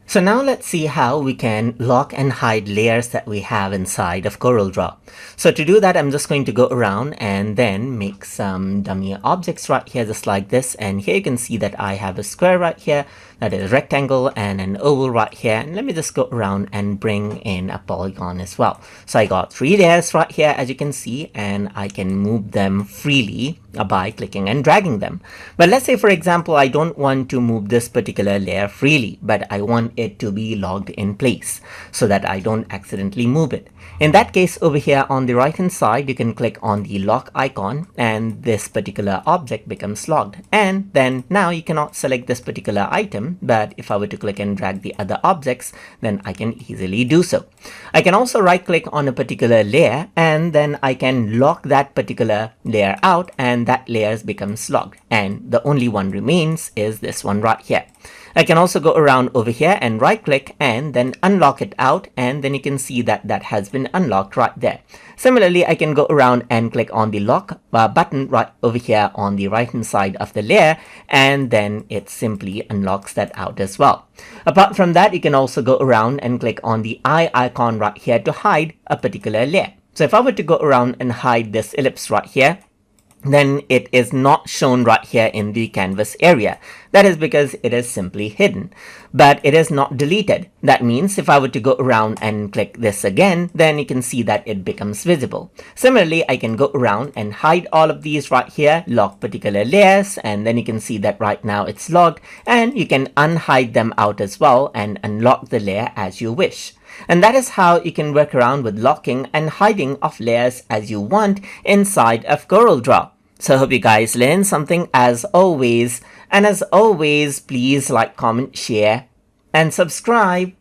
So now let's see how we can lock and hide layers that we have inside of Corel Draw. So to do that, I'm just going to go around and then make some dummy objects right here, just like this. And here you can see that I have a square right here, that is a rectangle, and an oval right here. And let me just go around and bring in a polygon as well. So I got 3 layers right here, as you can see, and I can move them freely by clicking and dragging them. But let's say, for example, I don't want to move this particular layer freely, but I want it to be locked in place so that I don't accidentally move it. In that case, over here on the right hand side, you can click on the lock icon and this particular object becomes locked. And then now you cannot select this particular item, but if I were to click and drag the other objects, then I can easily do so. I can also right click on a particular layer and then I can lock that particular layer out, and that layer becomes locked, and the only one remains is this one right here. I can also go around over here and right click and then unlock it out, and then you can see that that has been unlocked right there. Similarly, I can go around and click on the lock button right over here on the right hand side of the layer, and then it simply unlocks that out as well. Apart from that, you can also go around and click on the eye icon right here to hide a particular layer. So if I were to go around and hide this ellipse right here, then it is not shown right here in the canvas area. That is because it is simply hidden, but it is not deleted. That means if I were to go around and click this again, then you can see that it becomes visible. Similarly, I can go around and hide all of these right here, lock particular layers, and then you can see that right now it's locked, and you can unhide them out as well and unlock the layer as you wish. And that is how you can work around with locking and hiding of layers as you want inside of Corel Draw. So I hope you guys learned something as always. And as always, please like, comment, share, and subscribe.